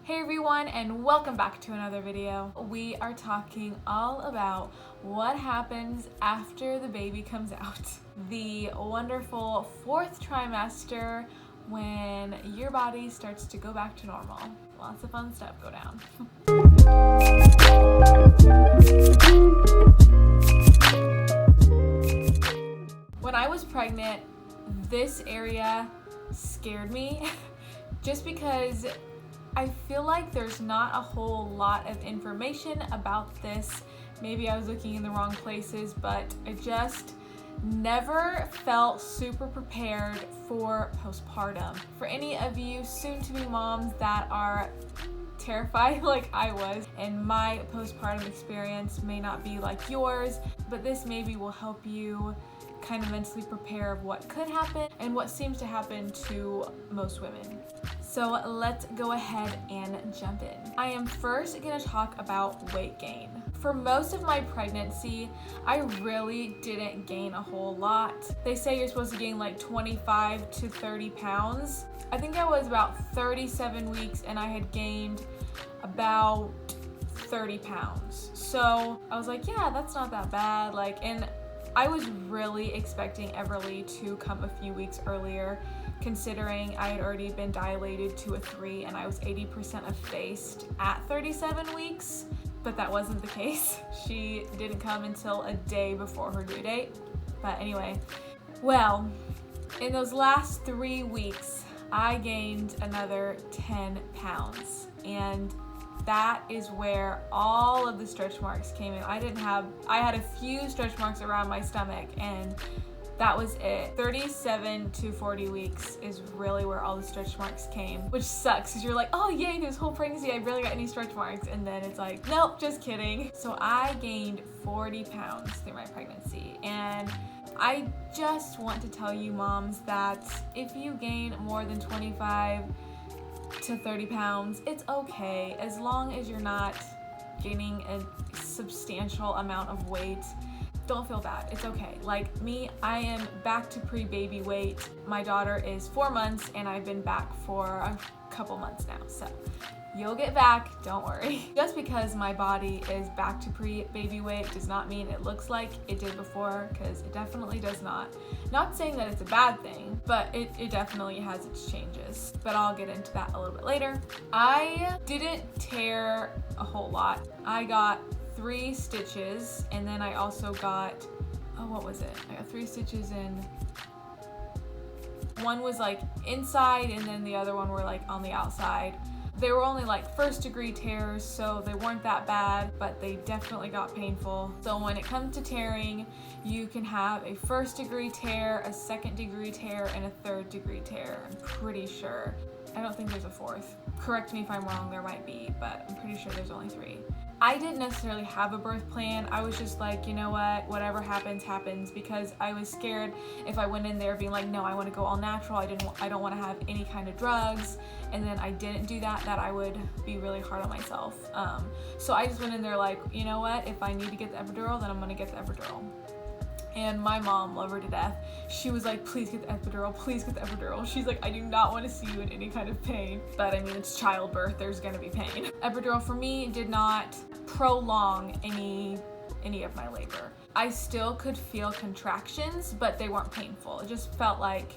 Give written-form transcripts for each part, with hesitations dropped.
Hey everyone, and welcome back to another video. We are talking all about what happens after the baby comes out. The wonderful fourth trimester when your body starts to go back to normal. Lots of fun stuff go down. When I was pregnant, this area scared me just because I feel like there's not a whole lot of information about this. Maybe I was looking in the wrong places, but I just never felt super prepared for postpartum. For any of you soon-to-be moms that are terrified like I was, and my postpartum experience may not be like yours, but this maybe will help you kind of mentally prepare of what could happen and what seems to happen to most women. So let's go ahead and jump in. I am first going to talk about weight gain. For most of my pregnancy, I really didn't gain a whole lot. They say you're supposed to gain like 25 to 30 pounds. I think I was about 37 weeks and I had gained about 30 pounds. So I was like, yeah, that's not that bad. And I was really expecting Everly to come a few weeks earlier, considering I had already been dilated to a 3 and I was 80% effaced at 37 weeks, but that wasn't the case. She didn't come until a day before her due date. But anyway, well, in those last 3 weeks, I gained another 10 pounds, and that is where all of the stretch marks came in. I had a few stretch marks around my stomach, and that was it. 37 to 40 weeks is really where all the stretch marks came, which sucks because you're like, oh yay, this whole pregnancy I barely got any stretch marks, and then it's like, nope, just kidding. So I gained 40 pounds through my pregnancy, and I just want to tell you moms that if you gain more than 25 to 30 pounds, it's okay, as long as you're not gaining a substantial amount of weight. Don't feel bad, it's okay. Like me, I am back to pre-baby weight. My daughter is 4 months and I've been back for a couple months now, so you'll get back, don't worry. Just because my body is back to pre-baby weight does not mean it looks like it did before, because it definitely does not. Not saying that it's a bad thing, but it definitely has its changes. But I'll get into that a little bit later. I didn't tear a whole lot. I got 3 stitches, and then I also got, what was it? I got 3 stitches in. One was like inside, and then the other one were like on the outside. They were only like 1st degree tears, so they weren't that bad, but they definitely got painful. So when it comes to tearing, you can have a 1st degree tear, a 2nd degree tear, and a 3rd degree tear, I'm pretty sure. I don't think there's a 4th. Correct me if I'm wrong, there might be, but I'm pretty sure there's only 3. I didn't necessarily have a birth plan. I was just like, you know what, whatever happens, happens, because I was scared if I went in there being like, no, I want to go all natural. I don't want to have any kind of drugs, and then I didn't do that I would be really hard on myself. So I just went in there like, you know what, if I need to get the epidural, then I'm gonna get the epidural. And my mom, love her to death, she was like, please get the epidural, please get the epidural. She's like, I do not want to see you in any kind of pain. But I mean, it's childbirth, there's gonna be pain. Epidural for me did not prolong any of my labor. I still could feel contractions, but they weren't painful. It just felt like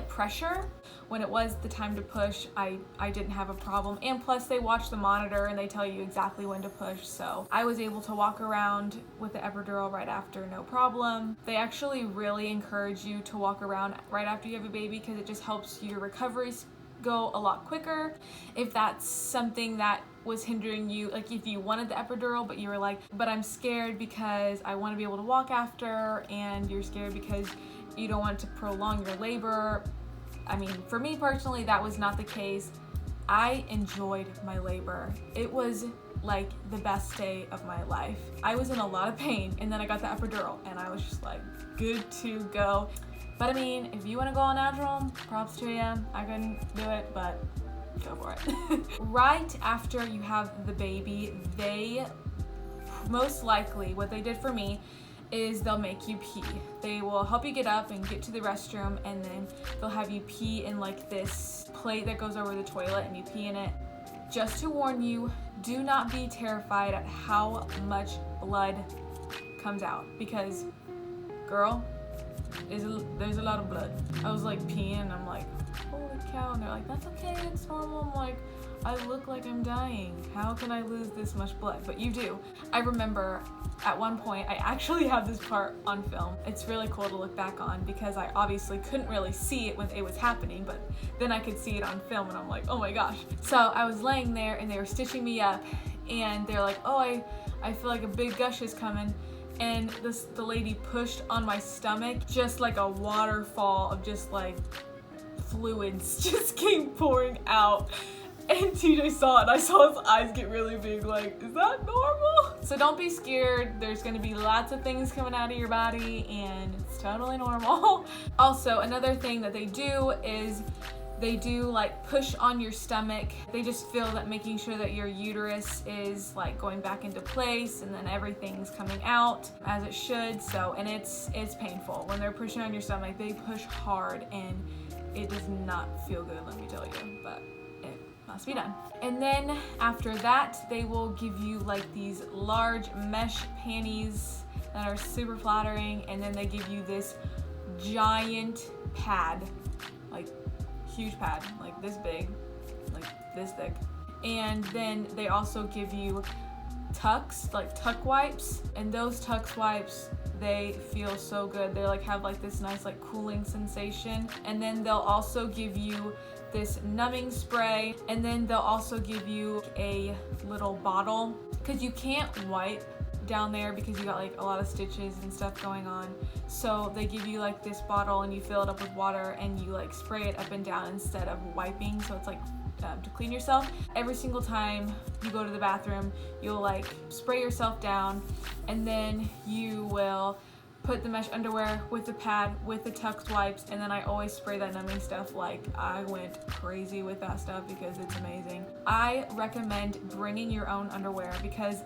pressure. When it was the time to push, I didn't have a problem. And plus they watch the monitor and they tell you exactly when to push. So I was able to walk around with the epidural right after, no problem. They actually really encourage you to walk around right after you have a baby because it just helps your recoveries go a lot quicker. If that's something that was hindering you, like if you wanted the epidural but you were like, but I'm scared because I want to be able to walk after, and you're scared because you don't want to prolong your labor. I mean, for me personally, that was not the case. I enjoyed my labor. It was like the best day of my life. I was in a lot of pain, and then I got the epidural and I was just like good to go. But I mean, if you want to go all natural, props to you. I couldn't do it, but go for it. Right after you have the baby, they most likely, what they did for me is they'll make you pee. They will help you get up and get to the restroom, and then they'll have you pee in like this plate that goes over the toilet, and you pee in it. just to warn you, do not be terrified at how much blood comes out, because girl, there's a lot of blood. I was like peeing and I'm like, holy cow, and they're like, that's okay, it's normal. I'm like, I look like I'm dying. How can I lose this much blood? But you do. I remember at one point, I actually have this part on film. It's really cool to look back on because I obviously couldn't really see it when it was happening, but then I could see it on film and I'm like, oh my gosh. So I was laying there and they were stitching me up and they're like, oh, I feel like a big gush is coming. And the lady pushed on my stomach, just like a waterfall of just like fluids just came pouring out. And TJ saw it and I saw his eyes get really big, like, is that normal? So don't be scared. There's gonna be lots of things coming out of your body and it's totally normal. Also, another thing that they do is they do like push on your stomach. They just feel that making sure that your uterus is like going back into place and then everything's coming out as it should. So, and it's painful. When they're pushing on your stomach, they push hard and it does not feel good, let me tell you, but it must be done. And then after that, they will give you like these large mesh panties that are super flattering, and then they give you this giant pad, like huge pad, like this big, like this thick. And then they also give you tucks, like tuck wipes, and those tuck wipes, they feel so good. They like have like this nice like cooling sensation. And then they'll also give you this numbing spray, and then they'll also give you a little bottle because you can't wipe down there because you got like a lot of stitches and stuff going on. So they give you like this bottle and you fill it up with water and you like spray it up and down instead of wiping, so it's like to clean yourself. Every single time you go to the bathroom, you'll like spray yourself down, and then you will put the mesh underwear with the pad, with the tuck wipes, and then I always spray that numbing stuff. Like, I went crazy with that stuff because it's amazing. I recommend bringing your own underwear because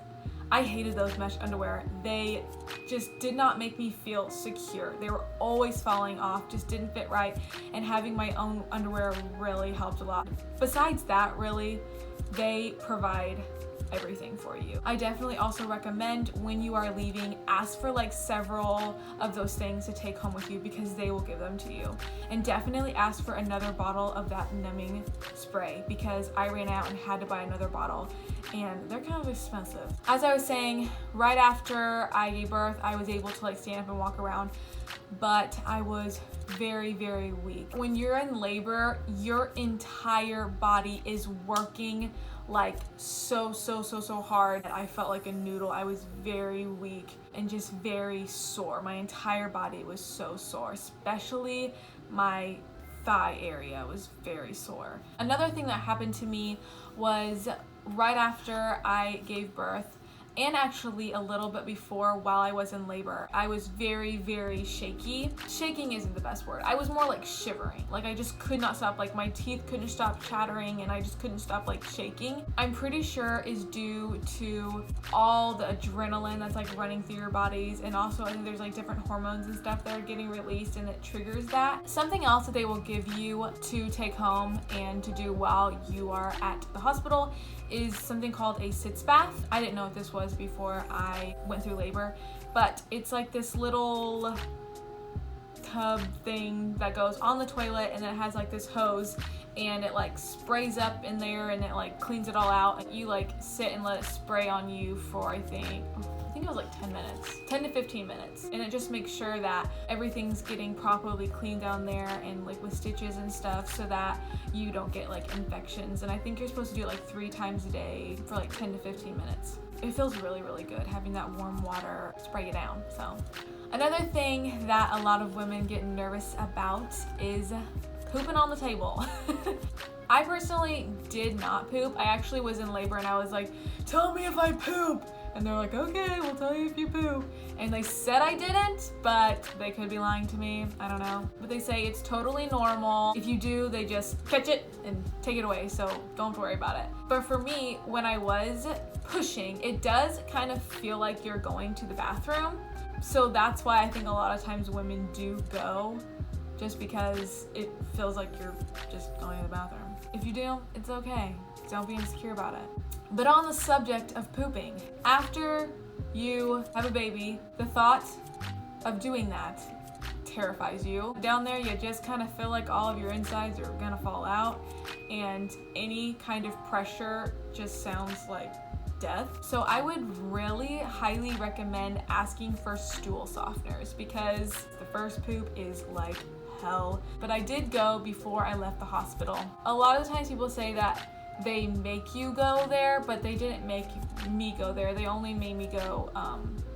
I hated those mesh underwear. They just did not make me feel secure. They were always falling off, just didn't fit right, and having my own underwear really helped a lot. Besides that, really, they provide everything for you. I definitely also recommend when you are leaving, ask for like several of those things to take home with you because they will give them to you. And definitely ask for another bottle of that numbing spray because I ran out and had to buy another bottle and they're kind of expensive. As I was saying, right after I gave birth, I was able to like stand up and walk around, but I was very, very weak. When you're in labor, your entire body is working like so hard. I felt like a noodle. I was very weak and just very sore. My entire body was so sore, especially my thigh area was very sore. Another thing that happened to me was right after I gave birth, and actually a little bit before while I was in labor, I was very, very shaky. Shaking isn't the best word. I was more like shivering. Like I just could not stop, like my teeth couldn't stop chattering and I just couldn't stop like shaking. I'm pretty sure is due to all the adrenaline that's like running through your bodies, and also I think there's like different hormones and stuff that are getting released and it triggers that. Something else that they will give you to take home and to do while you are at the hospital is something called a sitz bath. I didn't know what this was before I went through labor, but it's like this little tub thing that goes on the toilet, and then it has like this hose and it like sprays up in there and it like cleans it all out, and you like sit and let it spray on you for I think it was like 10 minutes, 10 to 15 minutes. And it just makes sure that everything's getting properly cleaned down there and like with stitches and stuff so that you don't get like infections. And I think you're supposed to do it like 3 times a day for like 10 to 15 minutes. It feels really, really good having that warm water spray you down. So another thing that a lot of women get nervous about is pooping on the table. I personally did not poop. I actually was in labor and I was like, tell me if I poop. And they're like, okay, we'll tell you if you poop. And they said I didn't, but they could be lying to me. I don't know. But they say it's totally normal. If you do, they just catch it and take it away. So don't worry about it. But for me, when I was pushing, it does kind of feel like you're going to the bathroom. So that's why I think a lot of times women do go, just because it feels like you're just going to the bathroom. If you do, it's okay. Don't be insecure about it. But on the subject of pooping, after you have a baby, the thought of doing that terrifies you. Down there, you just kind of feel like all of your insides are gonna fall out, and any kind of pressure just sounds like death. So I would really highly recommend asking for stool softeners, because the first poop is like hell. But I did go before I left the hospital. A lot of the times people say that they make you go there, but they didn't make me go there. They only made me go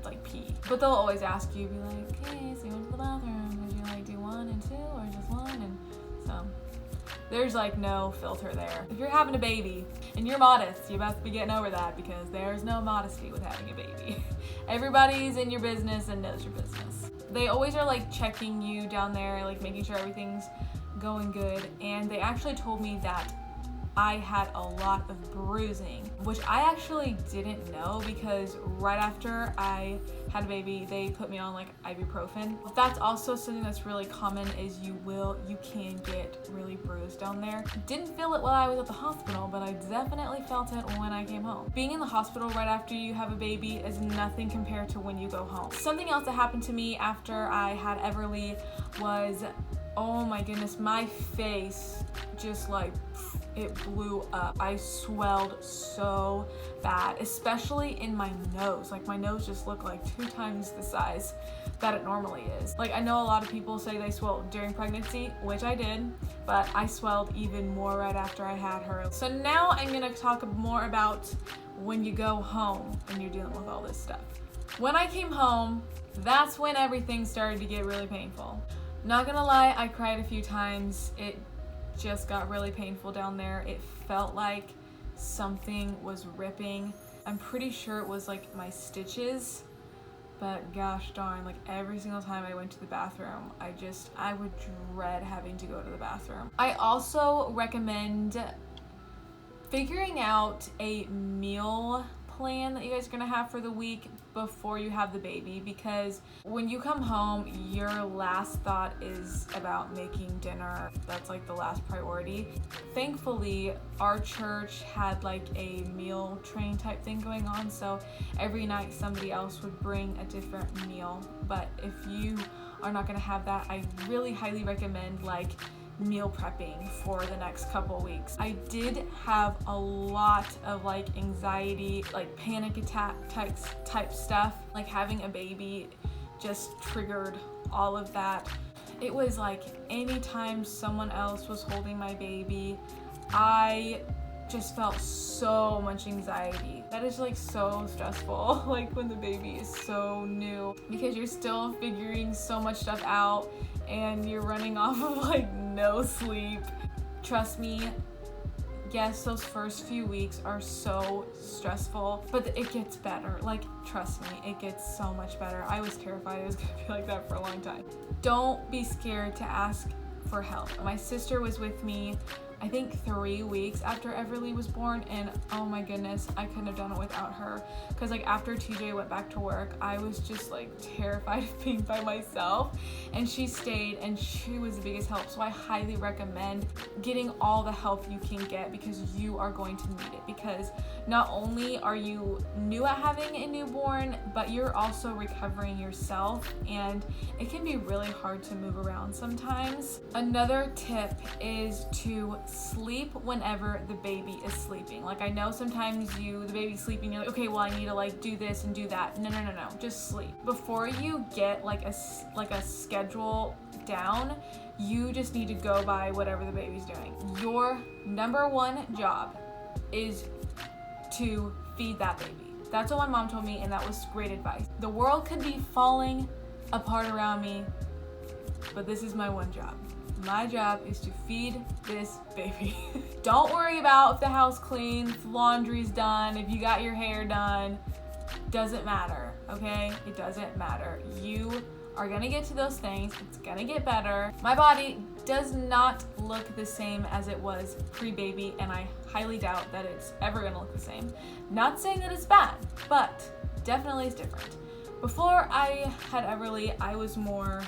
like pee. But they'll always ask you, be like, hey, so you went to the bathroom, would you like do 1 and 2 or just 1? And so there's like no filter there. If you're having a baby and you're modest, you must be getting over that, because there's no modesty with having a baby. Everybody's in your business and knows your business. They always are like checking you down there, like making sure everything's going good. And they actually told me that I had a lot of bruising, which I actually didn't know, because right after I had a baby, they put me on like ibuprofen. That's also something that's really common, is you can get really bruised down there. Didn't feel it while I was at the hospital, but I definitely felt it when I came home. Being in the hospital right after you have a baby is nothing compared to when you go home. Something else that happened to me after I had Everly was, oh my goodness, my face just like, it blew up. I swelled so bad, especially in my nose. Like my nose just looked like 2 times the size that it normally is. Like I know a lot of people say they swelled during pregnancy, which I did, but I swelled even more right after I had her. So now I'm gonna talk more about when you go home and you're dealing with all this stuff. When I came home, that's when everything started to get really painful. Not gonna lie, I cried a few times. It just got really painful down there. It felt like something was ripping. I'm pretty sure it was like my stitches, but gosh darn, like every single time I went to the bathroom, I would dread having to go to the bathroom. I also recommend figuring out a meal plan that you guys are gonna have for the week before you have the baby, because when you come home, your last thought is about making dinner. That's like the last priority. Thankfully, our church had like a meal train type thing going on, so every night somebody else would bring a different meal. But if you are not gonna have that, I really highly recommend like meal prepping for the next couple weeks. I did have a lot of like anxiety, like panic attack type stuff. Like having a baby just triggered all of that. It was like anytime someone else was holding my baby, I just felt so much anxiety. That is like so stressful, like when the baby is so new, because you're still figuring so much stuff out and you're running off of like no sleep. Trust me, yes, those first few weeks are so stressful, but it gets better. Like, trust me, it gets so much better. I was terrified it was gonna be like that for a long time. Don't be scared to ask for help. My sister was with me, I think 3 weeks after Everly was born, and oh my goodness, I couldn't have done it without her. Cause like after TJ went back to work, I was just like terrified of being by myself, and she stayed and she was the biggest help. So I highly recommend getting all the help you can get, because you are going to need it, because not only are you new at having a newborn, but you're also recovering yourself, and it can be really hard to move around sometimes. Another tip is to sleep whenever the baby is sleeping. Like I know sometimes the baby's sleeping, you're like, okay, well I need to like do this and do that. No, just sleep. Before you get like a schedule down, you just need to go by whatever the baby's doing. Your number one job is to feed that baby. That's what my mom told me, and that was great advice. The world could be falling apart around me, but this is my one job. My job is to feed this baby. Don't worry about if the house clean, if laundry's done, if you got your hair done. Doesn't matter, okay? It doesn't matter. You are gonna get to those things. It's gonna get better. My body does not look the same as it was pre-baby, and I highly doubt that it's ever gonna look the same. Not saying that it's bad, but definitely it's different. Before I had Everly, I was more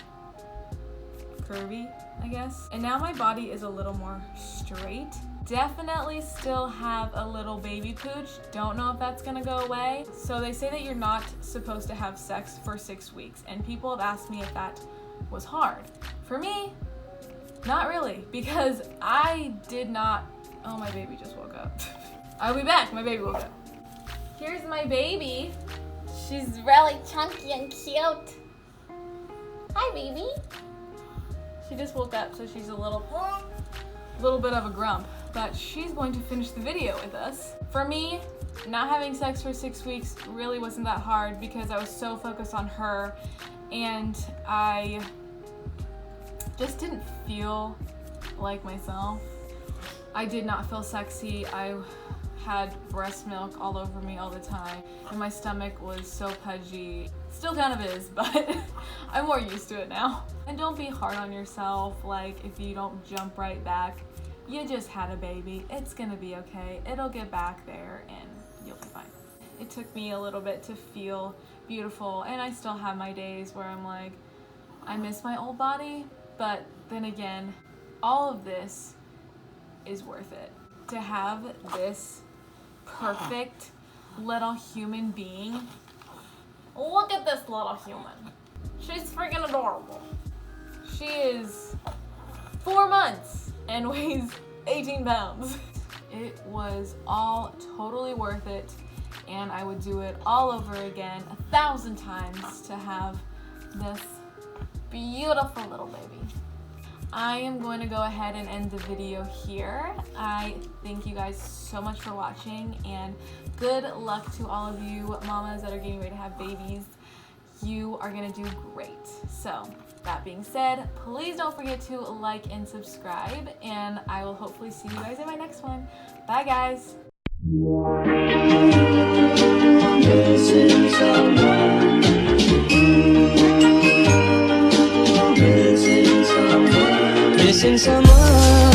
curvy, I guess. And now my body is a little more straight. definitely still have a little baby pooch. Don't know if that's gonna go away. So they say that you're not supposed to have sex for 6 weeks, and people have asked me if that was hard. For me, not really, because I did not. Oh, my baby just woke up. I'll be back. My baby woke up. Here's my baby. She's really chunky and cute. Hi, baby. She just woke up, so she's a little bit of a grump, but she's going to finish the video with us. For me, not having sex for 6 weeks really wasn't that hard because I was so focused on her, and I just didn't feel like myself. I did not feel sexy. I had breast milk all over me all the time, and my stomach was so pudgy. Still kind of is, but I'm more used to it now. And don't be hard on yourself. Like, if you don't jump right back, you just had a baby. It's gonna be okay. It'll get back there and you'll be fine. It took me a little bit to feel beautiful, and I still have my days where I'm like, I miss my old body, but then again, all of this is worth it. To have this perfect little human being. Look at this little human. She's freaking adorable. She is 4 months and weighs 18 pounds. It was all totally worth it, and I would do it all over again 1,000 times to have this beautiful little baby. I am going to go ahead and end the video here. I thank you guys so much for watching, and good luck to all of you mamas that are getting ready to have babies. You are gonna do great. So that being said, please don't forget to like and subscribe, and I will hopefully see you guys in my next one. Bye guys. Missing someone